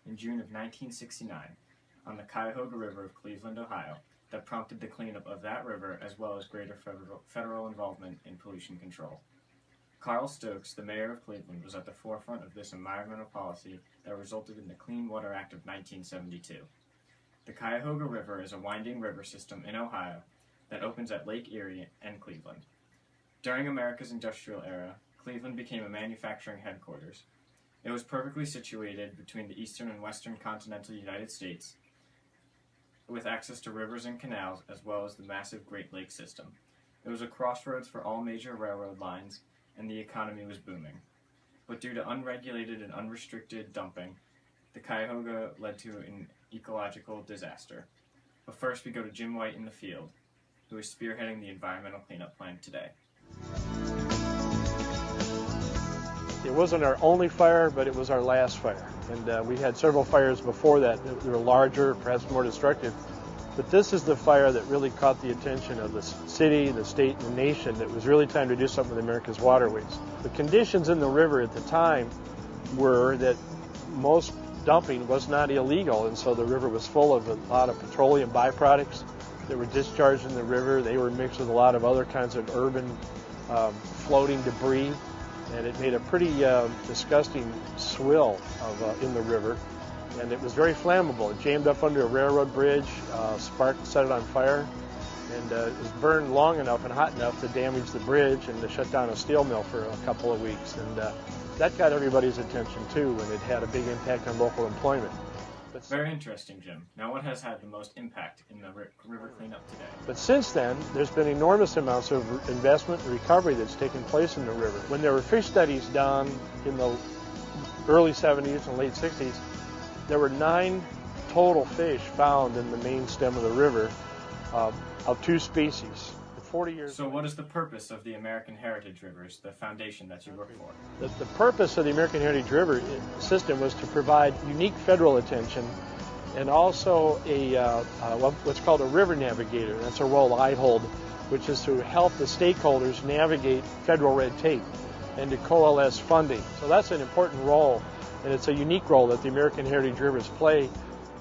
in June of 1969 on the Cuyahoga River of Cleveland, Ohio, that prompted the cleanup of that river as well as greater federal involvement in pollution control. Carl Stokes, the mayor of Cleveland, was at the forefront of this environmental policy that resulted in the Clean Water Act of 1972. The Cuyahoga River is a winding river system in Ohio that opens at Lake Erie and Cleveland. During America's industrial era, Cleveland became a manufacturing headquarters. It was perfectly situated between the eastern and western continental United States, with access to rivers and canals, as well as the massive Great Lakes system. It was a crossroads for all major railroad lines, and the economy was booming. But due to unregulated and unrestricted dumping, the Cuyahoga led to an ecological disaster. But first we go to Jim White in the field, who is spearheading the environmental cleanup plan today. It wasn't our only fire, but it was our last fire. And we had several fires before that were larger, perhaps more destructive. But this is the fire that really caught the attention of the city, the state, and the nation. It was really time to do something with America's waterways. The conditions in the river at the time were that most dumping was not illegal, and so the river was full of a lot of petroleum byproducts that were discharged in the river. They were mixed with a lot of other kinds of urban floating debris, and it made a pretty disgusting swill in the river, and it was very flammable. It jammed up under a railroad bridge, sparked, set it on fire, and it was burned long enough and hot enough to damage the bridge and to shut down a steel mill for a couple of weeks. And that got everybody's attention too, and it had a big impact on local employment. Very interesting, Jim. Now, what has had the most impact in the river cleanup today? But since then, there's been enormous amounts of investment and recovery that's taken place in the river. When there were fish studies done in the early 70s and late 60s, there were 9 total fish found in the main stem of the river of 2 species. 40 years. So what is the purpose of the American Heritage Rivers, the foundation that you work for? The purpose of the American Heritage River system was to provide unique federal attention and also what's called a river navigator. That's a role I hold, which is to help the stakeholders navigate federal red tape and to coalesce funding. So that's an important role, and it's a unique role that the American Heritage Rivers play.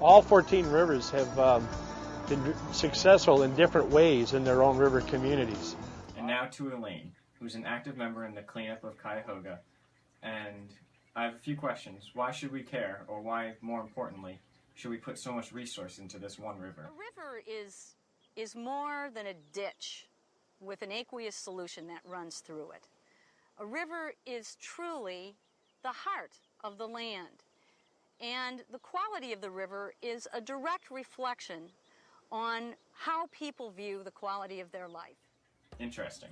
All 14 rivers have been successful in different ways in their own river communities. And now to Elaine, who's an active member in the cleanup of Cuyahoga. And I have a few questions. Why should we care, or why, more importantly, should we put so much resource into this one river? A river is more than a ditch with an aqueous solution that runs through it. A river is truly the heart of the land. And the quality of the river is a direct reflection on how people view the quality of their life. Interesting.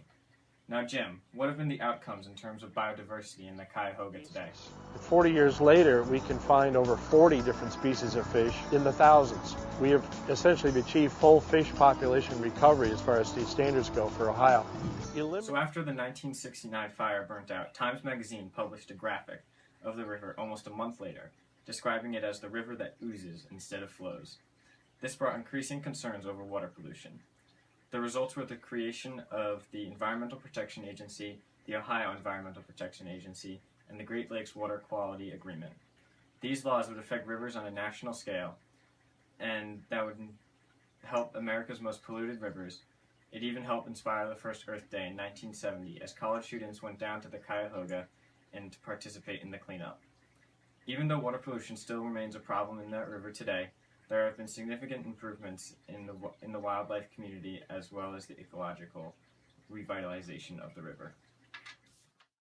Now, Jim, what have been the outcomes in terms of biodiversity in the Cuyahoga today? 40 years later, we can find over 40 different species of fish in the thousands. We have essentially achieved full fish population recovery as far as these standards go for Ohio. So after the 1969 fire burnt out, Times Magazine published a graphic of the river almost a month later, describing it as the river that oozes instead of flows. This brought increasing concerns over water pollution. The results were the creation of the Environmental Protection Agency, the Ohio Environmental Protection Agency, and the Great Lakes Water Quality Agreement. These laws would affect rivers on a national scale, and that would help America's most polluted rivers. It even helped inspire the first Earth Day in 1970 as college students went down to the Cuyahoga and to participate in the cleanup. Even though water pollution still remains a problem in that river today, there have been significant improvements in the wildlife community as well as the ecological revitalization of the river.